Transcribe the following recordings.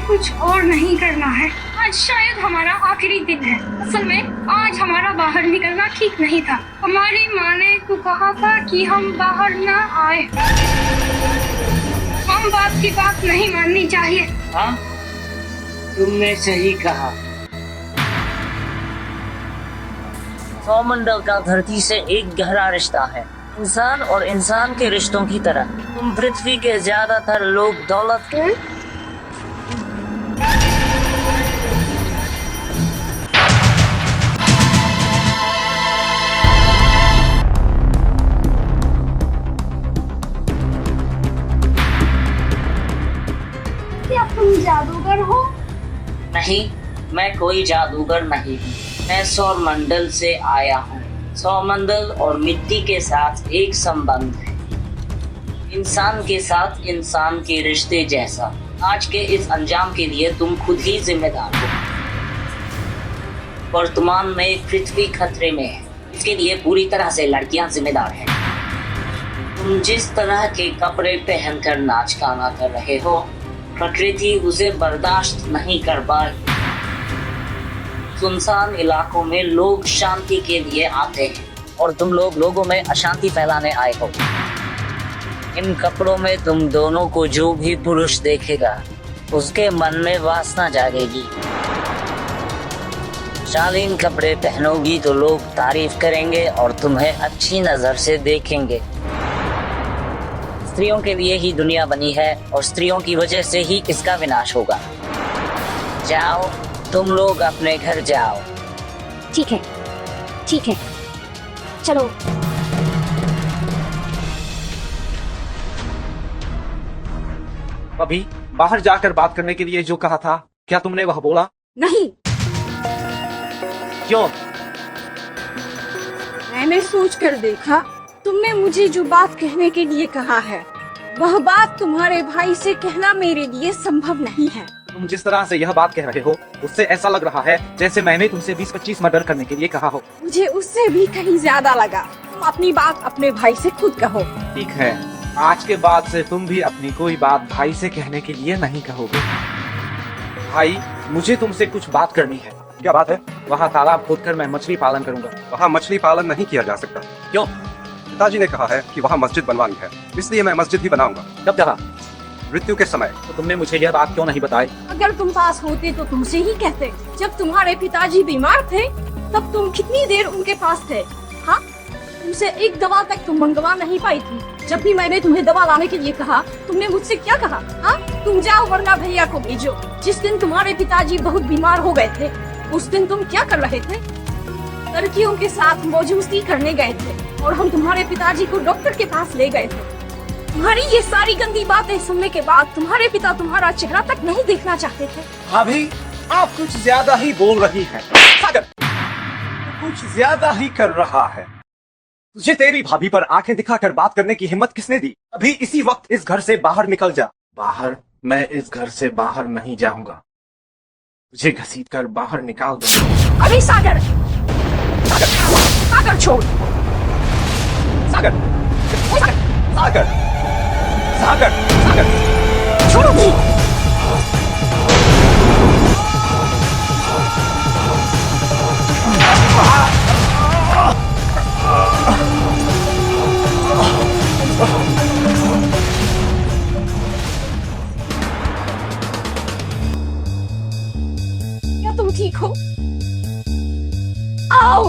कुछ और नहीं करना है। आज शायद हमारा आखिरी दिन है। असल में आज हमारा बाहर निकलना ठीक नहीं था। हमारी माँ ने तो कहा था कि हम बाहर न आए। हम बाप की बात नहीं माननी चाहिए। हाँ, तुमने सही कहा। सौमंडल का धरती से एक गहरा रिश्ता है, इंसान और इंसान के रिश्तों की तरह। तुम पृथ्वी के ज्यादातर लोग दौलत के क्या तुम जादूगर हो? नहीं, मैं कोई जादूगर नहीं हूँ। मैं सौरमंडल से आया हूँ। सौरमंडल और मिट्टी के साथ एक संबंध है, इंसान के साथ इंसान के रिश्ते जैसा। आज के इस अंजाम के लिए तुम खुद ही जिम्मेदार हो। वर्तमान में पृथ्वी खतरे में है, इसके लिए पूरी तरह से लड़कियां जिम्मेदार हैं। तुम जिस तरह के कपड़े पहनकर नाच गाना कर रहे हो, प्रकृति उसे बर्दाश्त नहीं कर पाई। सुनसान इलाकों में लोग शांति के लिए आते हैं और तुम लोग लोगों में अशांति फैलाने आए हो। इन कपड़ों में तुम दोनों को जो भी पुरुष देखेगा उसके मन में वासना जागेगी। शालीन कपड़े पहनोगी तो लोग तारीफ करेंगे और तुम्हें अच्छी नजर से देखेंगे। स्त्रियों के लिए ही दुनिया बनी है और स्त्रियों की वजह से ही इसका विनाश होगा। जाओ, तुम लोग अपने घर जाओ। ठीक है, ठीक है, चलो। अभी बाहर जाकर बात करने के लिए जो कहा था, क्या तुमने वह बोला? नहीं, क्यों? मैंने सोच कर देखा, तुमने मुझे जो बात कहने के लिए कहा है, वह बात तुम्हारे भाई से कहना मेरे लिए संभव नहीं है। तुम जिस तरह से यह बात कह रहे हो, उससे ऐसा लग रहा है जैसे मैंने तुमसे 20-25 मर्डर करने के लिए कहा हो। मुझे उससे भी कहीं ज्यादा लगा। तुम अपनी बात अपने भाई से खुद कहो। ठीक है, आज के बाद से तुम भी अपनी कोई बात भाई से कहने के लिए नहीं कहोगे। भाई, मुझे तुमसे कुछ बात करनी है। क्या बात है? वहाँ तालाब खोदकर मैं मछली पालन करूँगा। वहाँ मछली पालन नहीं किया जा सकता। क्यों? पिताजी ने कहा है कि वहाँ मस्जिद बनवानी है, इसलिए मैं मस्जिद ही बनाऊंगा। कब कहा? मृत्यु के समय। तो तुमने मुझे यह बात क्यों नहीं बताई? अगर तुम पास होते तो तुमसे ही कहते। जब तुम्हारे पिताजी बीमार थे, तब तुम कितनी देर उनके पास थे? हाँ, तुमसे एक दवा तक तुम मंगवा नहीं पाई थी। जब भी मैंने तुम्हें दवा लाने के लिए कहा, तुमने मुझसे क्या कहा? हाँ, तुम जाओ वरना भैया को भेजो। जिस दिन तुम्हारे पिताजी बहुत बीमार हो गए थे, उस दिन तुम क्या कर रहे थे? लड़कियों के साथ मौजूदगी करने गए थे और हम तुम्हारे पिताजी को डॉक्टर के पास ले गए थे। तुम्हारी ये सारी गंदी बातें सुनने के बाद तुम्हारे पिता तुम्हारा चेहरा तक नहीं देखना चाहते थे। अभी आप कुछ ज्यादा ही बोल रही हैं। सागर, कुछ ज्यादा ही कर रहा है। तुझे तेरी भाभी पर आंखें दिखाकर बात करने की हिम्मत किसने दी? अभी इसी वक्त इस घर से बाहर निकल जा। बाहर? मैं इस घर से बाहर नहीं जाऊंगा। तुझे घसीट कर बाहर निकाल दो। अरे सागर, सागर, सागर छोड़। सागर, सागर, सागर, सागर, सागर, छोड़ो भी। क्या तुम ठीक हो? आओ।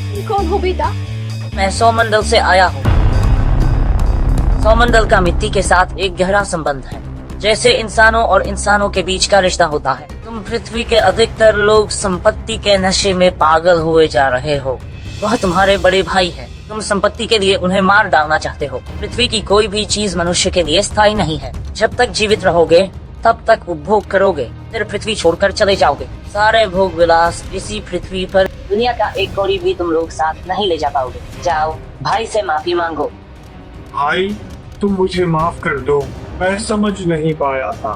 तुम कौन हो बेटा? मैं सौमंडल से आया हूँ। सौमंडल का मिट्टी के साथ एक गहरा संबंध है, जैसे इंसानों और इंसानों के बीच का रिश्ता होता है। तुम पृथ्वी के अधिकतर लोग संपत्ति के नशे में पागल हुए जा रहे हो। वह तुम्हारे बड़े भाई है। तुम संपत्ति के लिए उन्हें मार डालना चाहते हो। पृथ्वी की कोई भी चीज मनुष्य के लिए स्थायी नहीं है। जब तक जीवित रहोगे तब तक उपभोग करोगे, फिर पृथ्वी छोड़कर चले जाओगे। सारे भोग विलास इसी पृथ्वी पर, दुनिया का एक कौड़ी भी तुम लोग साथ नहीं ले जा पाओगे। जाओ, भाई से माफी मांगो। भाई, तुम मुझे माफ कर दो, मैं समझ नहीं पाया था।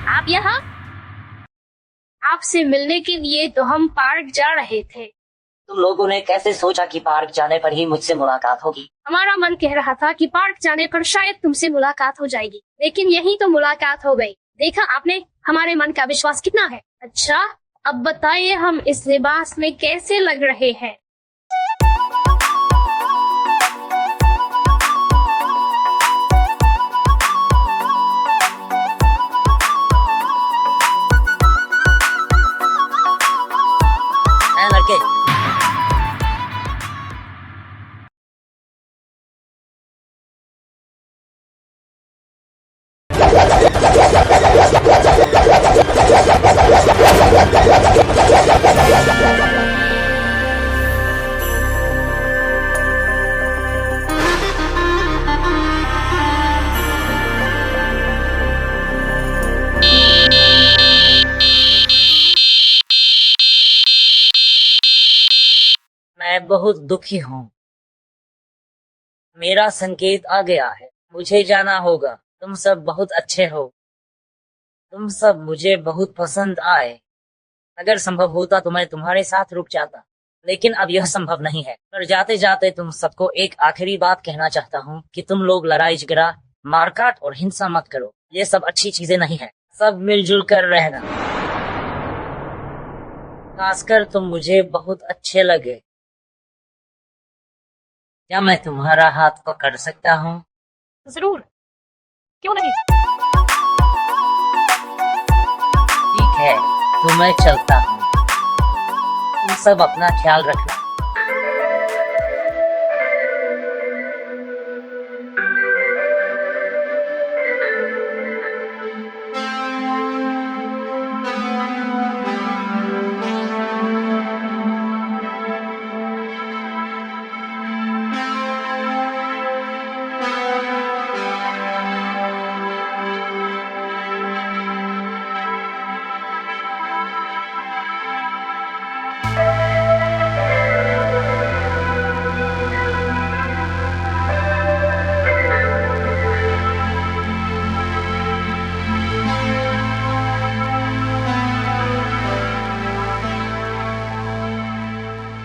आप यहाँ? आपसे मिलने के लिए तो हम पार्क जा रहे थे। तुम लोगों ने कैसे सोचा कि पार्क जाने पर ही मुझसे मुलाकात होगी? हमारा मन कह रहा था कि पार्क जाने पर शायद तुमसे मुलाकात हो जाएगी, लेकिन यही तो मुलाकात हो गई। देखा आपने, हमारे मन का विश्वास कितना है। अच्छा, अब बताइए हम इस लिबास में कैसे लग रहे हैं? हैं लड़के? मैं बहुत दुखी हूँ। मेरा संकेत आ गया है, मुझे जाना होगा। तुम सब बहुत अच्छे हो, तुम सब मुझे बहुत पसंद आए। अगर संभव होता तो मैं तुम्हारे साथ रुक जाता, लेकिन अब यह संभव नहीं है। पर जाते जाते तुम सबको एक आखिरी बात कहना चाहता हूँ कि तुम लोग लड़ाई झगड़ा, मारकाट और हिंसा मत करो। ये सब अच्छी चीजें नहीं है। सब मिलजुल कर रहना। खासकर तुम मुझे बहुत अच्छे लगे। क्या मैं तुम्हारा हाथ पकड़ सकता हूँ? जरूर, क्यों नहीं। ठीक है, तो मैं चलता हूँ। तुम सब अपना ख्याल रखना।